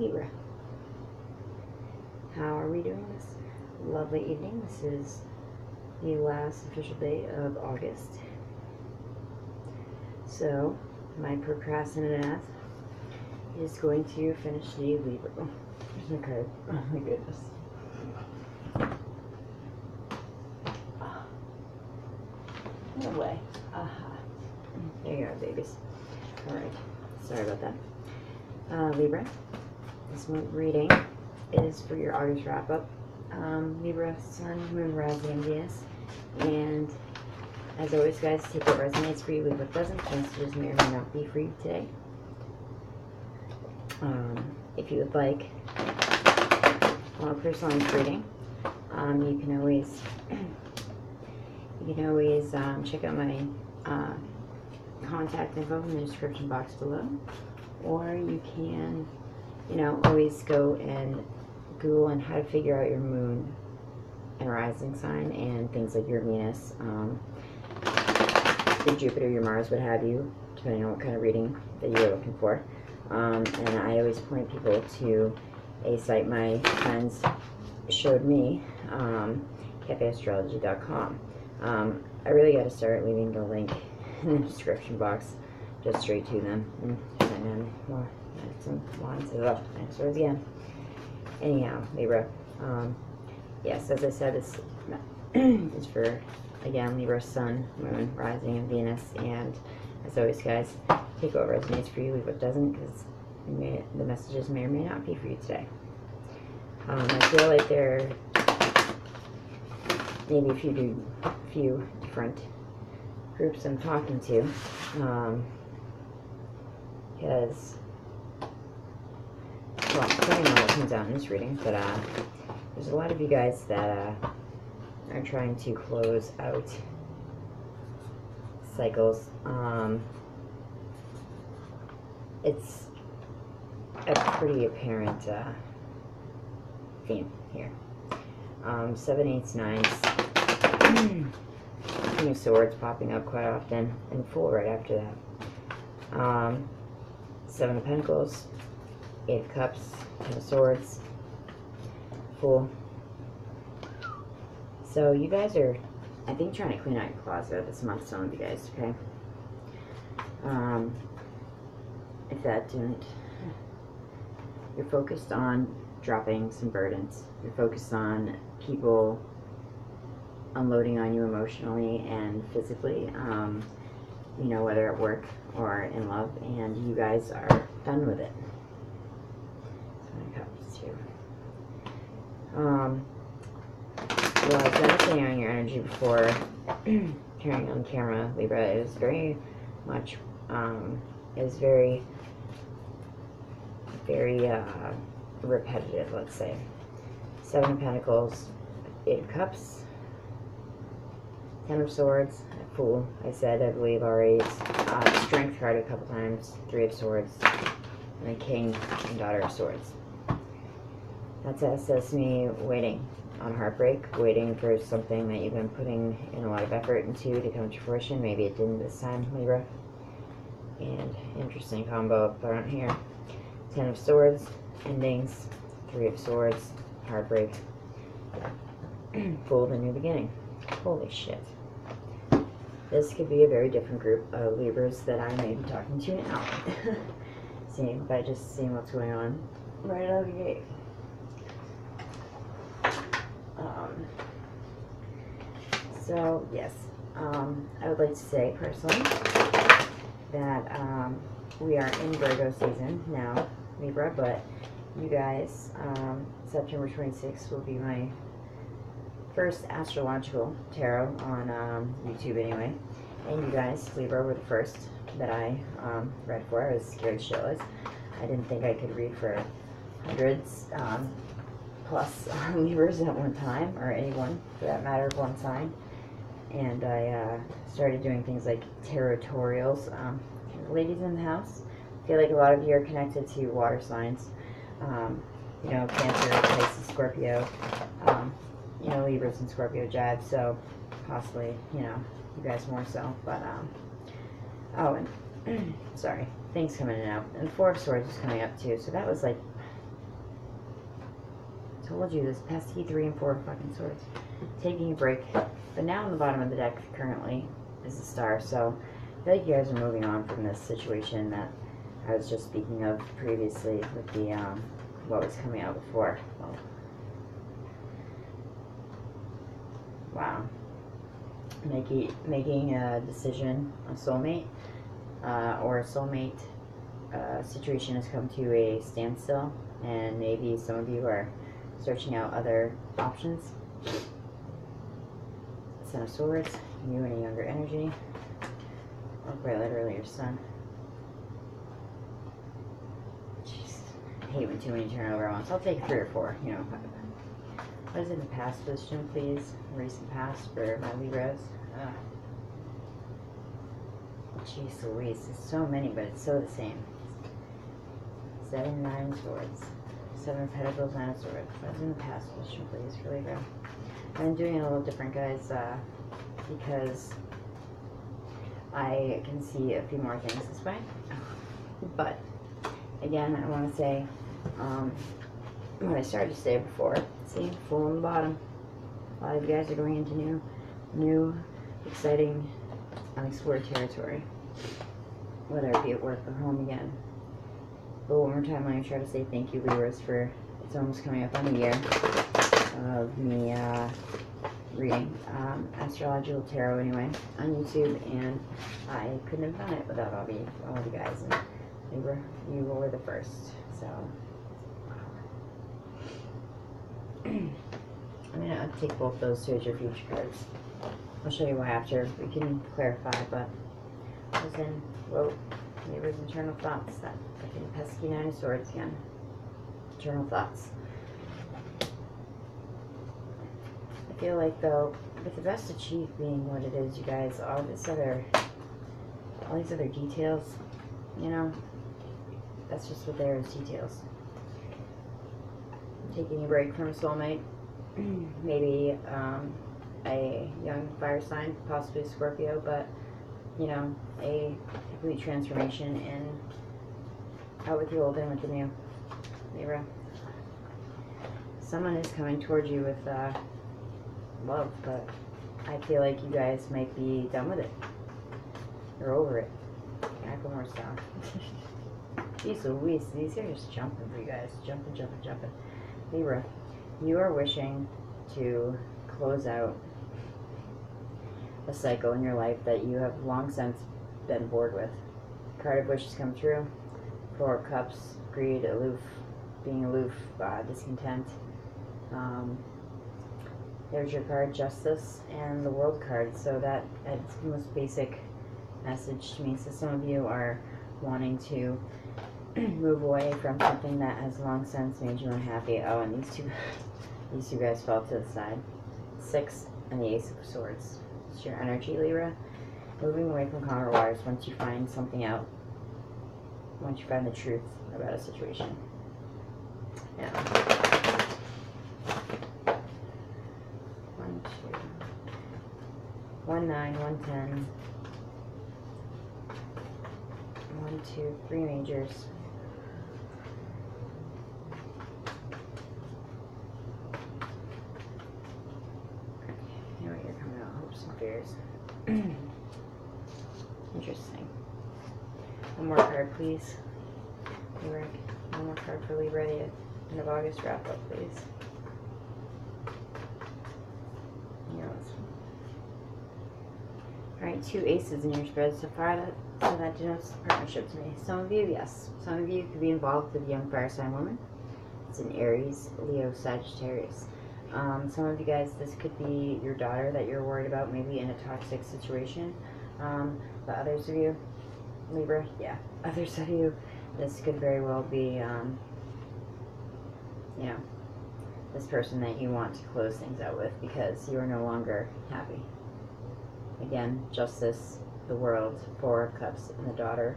Libra. How are we doing this lovely evening? This is the last official day of August. So, my procrastinator is going to finish the Libra. Oh, there's my card. Oh my goodness. No way. Aha. There you are, babies. Alright. Sorry about that. Libra. This reading is for your August wrap-up. Libra, Sun, Moon, Rising, and Venus. And as always, guys, take what resonates for you, leave what doesn't. Messages may or may not be for you today. If you would like a personalized reading, you can always check out my contact info in the description box below, or you can, always go and Google on how to figure out your moon and rising sign and things like your Venus, your Jupiter, your Mars, what have you, depending on what kind of reading that you're looking for. And I always point people to a site my friends showed me, cafeastrology.com. I really got to start leaving the link in the description box just straight to them. And then some lines of answers again. Anyhow, Libra. Yes, as I said, this is for, again, Libra, Sun, Moon, Rising, and Venus. And as always, guys, take what resonates for you, leave what doesn't, because the messages may or may not be for you today. I feel like there maybe a few different groups I'm talking to, because, well, depending on what comes out in this reading, but there's a lot of you guys that are trying to close out cycles. It's a pretty apparent theme here. 7, 8s, 9s. King of Swords popping up quite often, and Fool right after that. 7 of Pentacles, 8 of Cups, 10 of Swords, Fool. So you guys are, I think, trying to clean out your closet this month, some of you guys, okay? If that didn't, you're focused on dropping some burdens. You're focused on people unloading on you emotionally and physically, whether at work or in love, and you guys are done with it. So I got this too. Well, I've been clearing on your energy before carrying on camera, Libra. It is very much, very repetitive, let's say. 7 of Pentacles, 8 of Cups, 10 of Swords, Fool, I said, I believe already. Strength card a couple times, 3 of Swords, and the King and Daughter of Swords. That says to me waiting on heartbreak, waiting for something that you've been putting in a lot of effort into to come to fruition. Maybe it didn't this time, Libra. And interesting combo up front here. 10 of Swords, endings, 3 of Swords, heartbreak, Fool, the new beginning. Holy shit. This could be a very different group of Libras that I may be talking to now. Seeing by just seeing what's going on right out of the gate. So yes, I would like to say personally that we are in Virgo season now, Libra, but you guys, September 26th will be my first astrological tarot on YouTube anyway. And you guys, Libra, were the first that I read for. I was scared shitless. I didn't think I could read for hundreds plus Libras at one time, or anyone for that matter of one sign. And I started doing things like tarot tutorials. Ladies in the house, I feel like a lot of you are connected to water signs. Cancer, Pisces, Scorpio, Libras and Scorpio jive, so possibly, you guys more so, but, oh, and, sorry, things coming in and out, and the 4 of Swords is coming up too, so that was like Told you, this pesky 3 and 4 fucking swords. Taking a break. But now on the bottom of the deck currently is the star, so I feel like you guys are moving on from this situation that I was just speaking of previously with the, what was coming out before. Well, wow. Making a decision, a soulmate, or a soulmate situation has come to a standstill, and maybe some of you are searching out other options. Son of Swords, you and a younger energy, or quite literally your son. Jeez, I hate when too many turn over at once. I'll take 3 or 4, you know. What is in the past position, please? Recent past for my Libras. Jeez Louise, there's so many, but it's so the same. 7, 9 swords. 7 of Pentacles, 9 of Swords. What's in the past position, please, for Libra? I'm doing it a little different, guys, because I can see a few more things this way. But, again, I want to say, what I started to say before, see, Fool on the bottom. A lot of you guys are going into new, exciting, unexplored territory, whether it be at work or home again. But one more time, let me try to say thank you, Libras, for, it's almost coming up on a year of me reading astrological tarot anyway on YouTube, and I couldn't have done it without all of you guys, and you were the first. So I'm gonna take both those two as your future cards. I'll show you why after we can clarify, but I was in wrote Libras internal thoughts, that fucking pesky 9 of Swords again. Internal thoughts. I feel like though, with the best achieved being what it is, you guys, all these other details, you know, that's just what there is, details. Taking a break from a soulmate, maybe a young fire sign, possibly Scorpio, but you know, a complete transformation in out with the old and with the new. Libra. Someone is coming towards you with love, but I feel like you guys might be done with it. You're over it. Macklemore style. Jeez Louise, these are just jumping for you guys. Jumping, jumping, jumping. Libra, you are wishing to close out a cycle in your life that you have long since been bored with. Card of wishes come through. 4 of Cups, greed, aloof, being aloof, discontent. There's your card, Justice, and the World card. So that's the most basic message to me. So some of you are wanting to move away from something that has long since made you unhappy. Oh, and these two guys fell to the side. 6 and the Ace of Swords. It's your energy, Libra. Moving away from calmer waters once you find something out. Once you find the truth about a situation. Yeah. 1, 2, 1, 9, 1, 10. 1, 2, 3 majors. Here we are coming out. Hopes and fears. Interesting. One more card, please. Libra. One more card for Libra. The end of August wrap up, please. Yes. Alright, 2 aces in your spread so far. So that denotes partnership to me. Some of you, yes. Some of you could be involved with a young fire sign woman. It's an Aries, Leo, Sagittarius. Some of you guys, this could be your daughter that you're worried about, maybe in a toxic situation. But others of you, Libra, yeah. Others of you, this could very well be, you know, this person that you want to close things out with because you are no longer happy. Again, Justice, the World, 4 of Cups, and the Daughter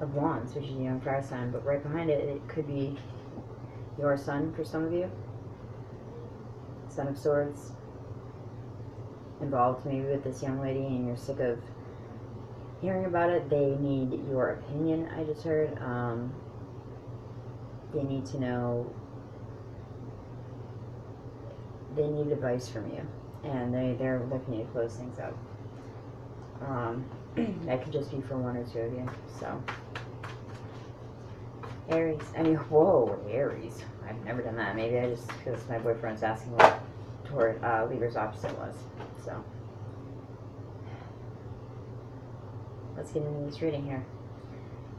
of Wands, which is a young fire sign. But right behind it, it could be your son for some of you. Son of Swords. Involved maybe with this young lady and you're sick of hearing about it. They need your opinion, I just heard. They need to know they need advice from you, and they're looking to close things up. That could just be for one or two of you. So Aries, I mean, whoa, Aries. I've never done that. Maybe I just, because my boyfriend's asking what Libra's opposite was. So let's get into this reading here.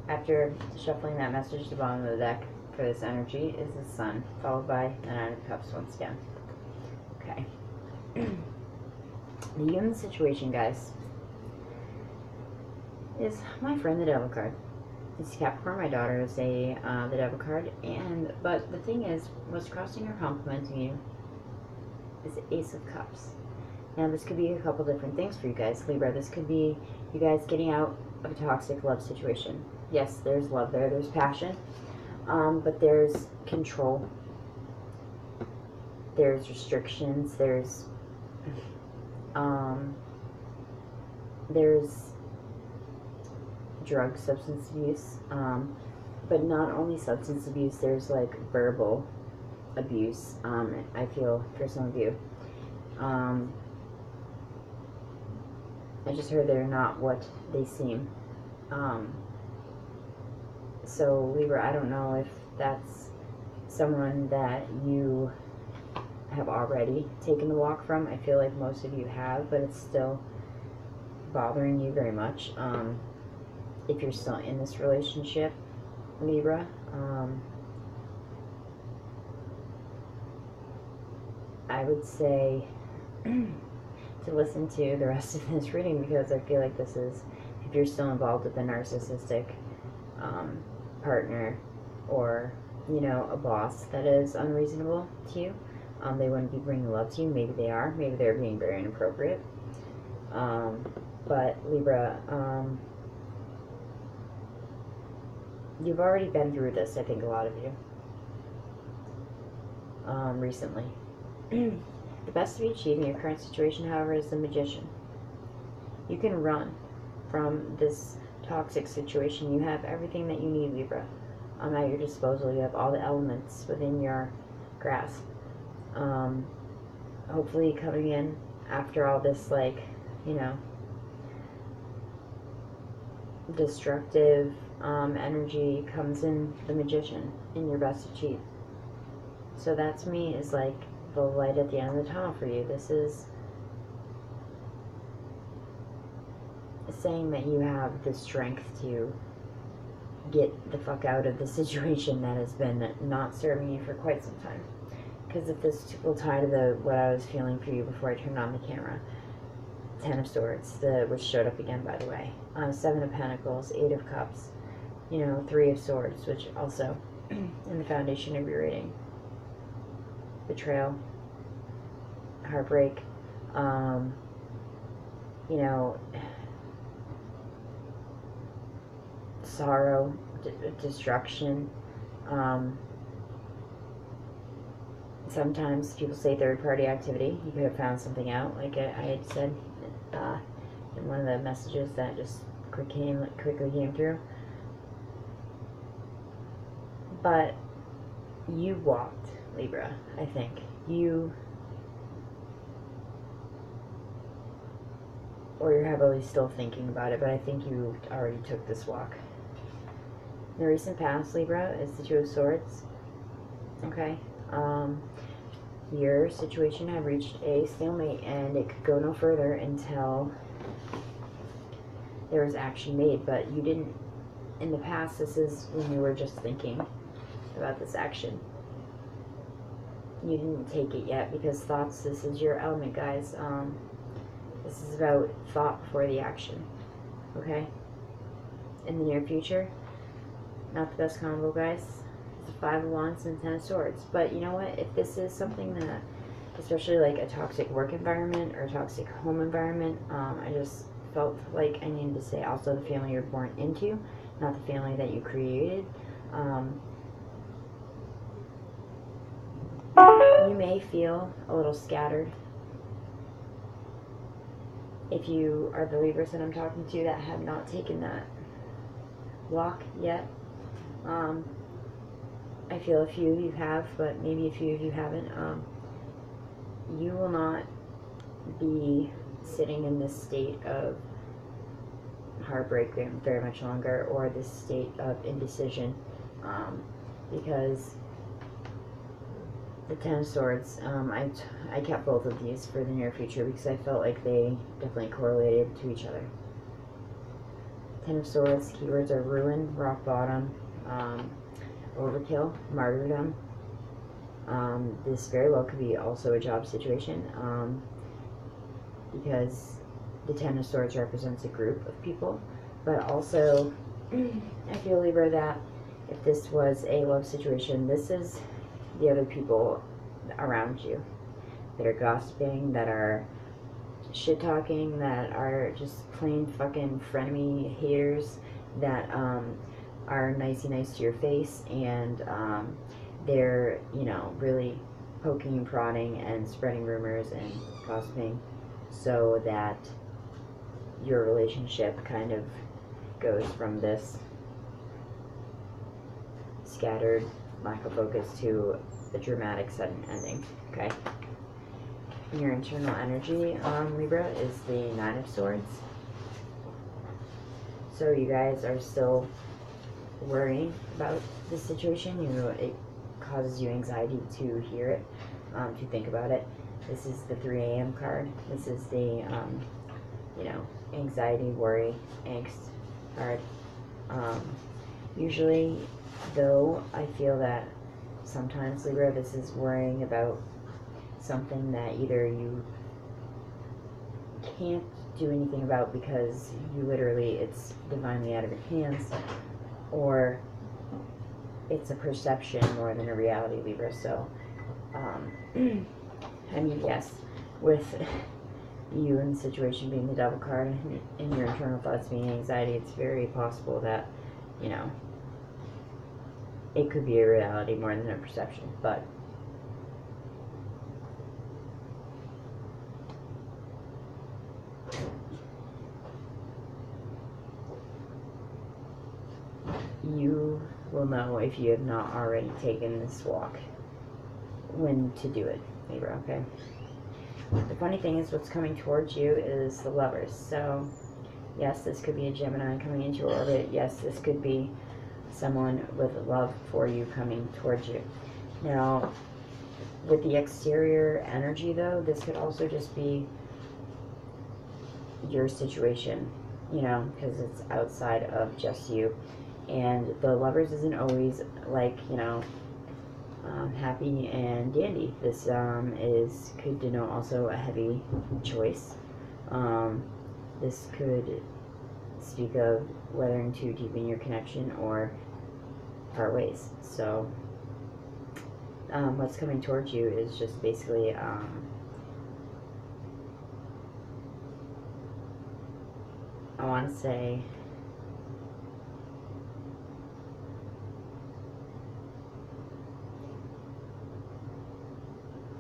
After shuffling that message, the bottom of the deck for this energy is the Sun, followed by the Nine of Cups once again. Okay. The you in the situation, guys, is my friend the Devil card. It's Capricorn. My daughter is the Devil card, but the thing is, what's crossing or complementing you is the Ace of Cups. Now, this could be a couple different things for you guys, Libra. This could be you guys getting out of a toxic love situation. Yes, there's love there, there's passion, but there's control, there's restrictions, there's drug, substance abuse, but not only substance abuse, there's like verbal abuse, I feel, for some of you. I just heard they're not what they seem. So Libra, I don't know if that's someone that you have already taken the walk from. I feel like most of you have, but it's still bothering you very much. If you're still in this relationship, Libra, I would say to listen to the rest of this reading, because I feel like this is, if you're still involved with a narcissistic partner, or, you know, a boss that is unreasonable to you, they wouldn't be bringing love to you. Maybe they are. Maybe they're being very inappropriate. But Libra, you've already been through this, I think, a lot of you, recently. The best to be achieved in your current situation, however, is the Magician. You can run from this toxic situation. You have everything that you need, Libra, at your disposal. You have all the elements within your grasp. Hopefully coming in after all this, like, you know, destructive energy, comes in the Magician in your best achieve. So that to me is like the light at the end of the tunnel for you. This is saying that you have the strength to get the fuck out of the situation that has been not serving you for quite some time. Because if this will tie to what I was feeling for you before I turned on the camera. Ten of Swords, which showed up again, by the way. Seven of Pentacles, Eight of Cups, you know, Three of Swords, which also in the foundation of your reading. Betrayal, heartbreak, you know, sorrow, destruction. Sometimes people say third-party activity. You could have found something out, like I had said in one of the messages that just quickly came through. But you walked, Libra, I think. You, or you're heavily still thinking about it, but I think you already took this walk. In the recent past, Libra, is the Two of Swords. Okay. Your situation had reached a stalemate, and it could go no further until there was action made, but you didn't. In the past, this is when you were just thinking about this action. You didn't take it yet, because thoughts, this is your element, guys. This is about thought before the action. Okay? In the near future, not the best combo, guys. It's a Five of Wands and Ten of Swords. But you know what? If this is something that, especially like a toxic work environment or a toxic home environment, I just felt like I needed to say also the family you're born into, not the family that you created. You may feel a little scattered if you are the Libras that I'm talking to that have not taken that walk yet. I feel a few of you have, but maybe a few of you haven't. you will not be sitting in this state of heartbreak very much longer, or this state of indecision, because the Ten of Swords, I kept both of these for the near future because I felt like they definitely correlated to each other. Ten of Swords, keywords are ruin, rock bottom, overkill, martyrdom. This very well could be also a job situation, because the Ten of Swords represents a group of people, but also I feel, Libra, that if this was a love situation, this is the other people around you that are gossiping, that are shit talking, that are just plain fucking frenemy haters, that are nice to your face, and they're, you know, really poking and prodding and spreading rumors and gossiping so that your relationship kind of goes from this scattered lack of focus to a dramatic sudden ending. Okay, your internal energy, Libra, is the Nine of Swords. So you guys are still worrying about this situation. You know, it causes you anxiety to hear it, to think about it. This is the 3 a.m. card. This is the, you know, anxiety, worry, angst card. Usually, though, I feel that sometimes, Libra, this is worrying about something that either you can't do anything about because you literally, it's divinely out of your hands, or it's a perception more than a reality, Libra. So, I mean, yes, with you in the situation being the Devil card and your internal thoughts being anxiety, it's very possible that, you know, it could be a reality more than a perception. But you will know, if you have not already taken this walk, when to do it, Libra, okay? The funny thing is, what's coming towards you is the Lovers. So, yes, this could be a Gemini coming into your orbit. Yes, this could be someone with love for you coming towards you. Now, with the exterior energy, though, this could also just be your situation, you know, because it's outside of just you. And the Lovers isn't always like, you know, happy and dandy. This could denote also a heavy choice. This could speak of weathering too deep in your connection or part ways. So what's coming towards you is just basically I want to say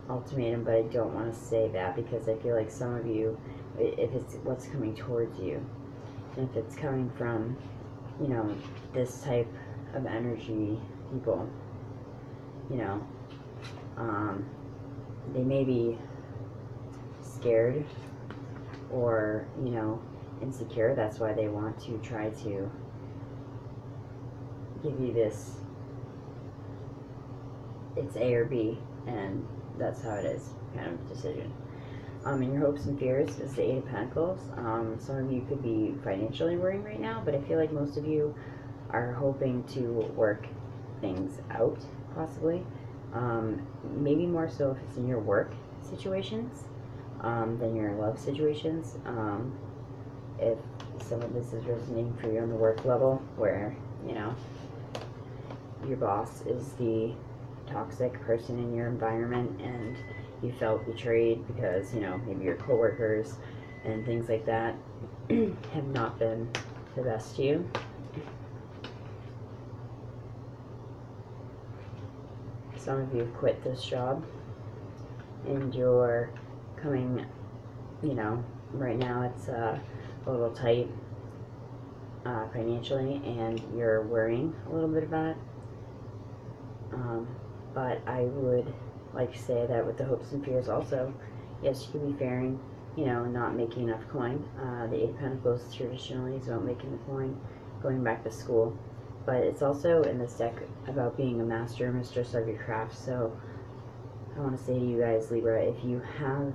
ultimatum, but I don't want to say that because I feel like some of you, if it's what's coming towards you, and if it's coming from, you know, this type of energy people, you know, they may be scared or, you know, insecure. That's why they want to try to give you this, it's A or B, and that's how it is, kind of decision. And your hopes and fears is the Eight of Pentacles. Some of you could be financially worrying right now, but I feel like most of you are hoping to work things out, possibly. Maybe more so if it's in your work situations than your love situations. If some of this is resonating for you on the work level, where, you know, your boss is the toxic person in your environment and you felt betrayed because, you know, maybe your coworkers and things like that have not been the best to you. Some of you have quit this job and you're coming, you know, right now it's a little tight financially and you're worrying a little bit about it. But I would like to say that with the hopes and fears also, yes, you could be fearing, you know, not making enough coin. The Eight of Pentacles traditionally is about making the coin, going back to school. But it's also in this deck about being a master or mistress of your craft. So I want to say to you guys, Libra, if you have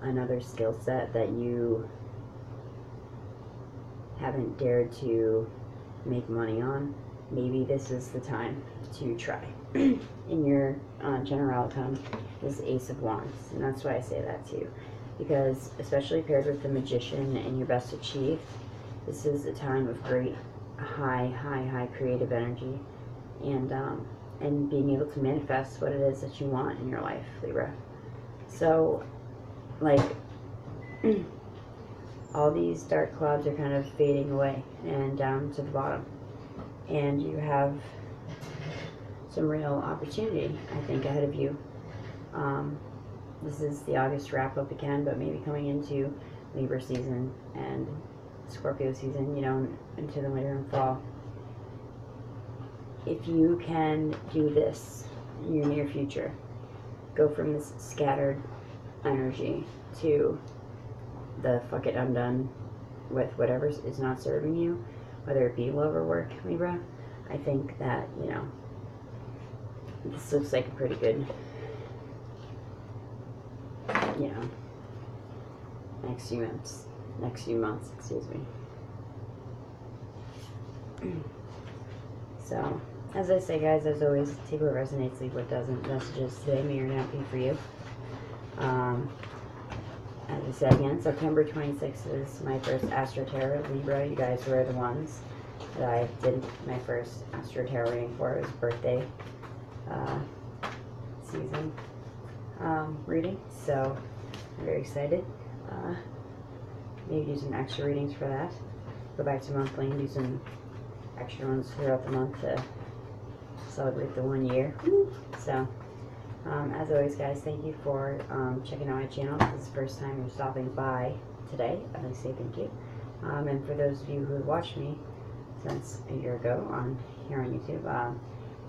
another skill set that you haven't dared to make money on, maybe this is the time to try. In your general outcome is Ace of Wands, and that's why I say that too, because especially paired with the Magician and your best achieved, this is a time of great high creative energy, and being able to manifest what it is that you want in your life, Libra. So, like, all these dark clouds are kind of fading away and down to the bottom, and you have some real opportunity, I think, ahead of you. This is the August wrap up again, but maybe coming into Libra season and Scorpio season, you know, into the winter and fall. If you can do this in your near future, go from this scattered energy to the fuck it, I'm done with whatever is not serving you, whether it be love or work, Libra, I think that, you know, this looks like a pretty good, you know, next few months, excuse me. So, as I say, guys, as always, take what resonates, leave what doesn't. Messages today may or not be for you. As I said again, September 26th is my first Astro Tarot. Libra, you guys were the ones that I did my first Astro Tarot reading for. It was birthday season reading, so I'm very excited. Maybe do some extra readings for that. Go back to monthly and do some extra ones throughout the month to celebrate the 1 year. So, as always, guys, thank you for checking out my channel. If this is the first time you're stopping by today, I'd like to say thank you. And for those of you who have watched me since a year ago here on YouTube, I'd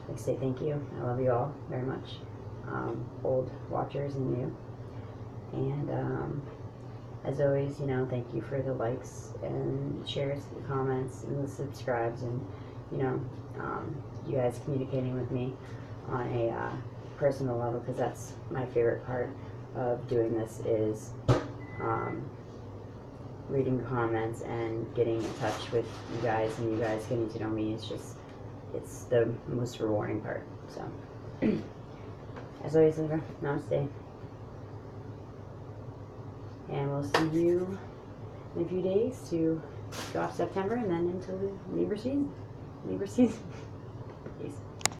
like to say thank you. I love you all very much, old watchers and new. And as always, you know, thank you for the likes and shares, the comments, and the subscribes, and, you know, you guys communicating with me on a personal level, because that's my favorite part of doing this, is reading the comments and getting in touch with you guys, and you guys getting to know me. It's the most rewarding part. So, as always, Libra, namaste. And we'll see you in a few days to go off September and then into Libra season. Peace.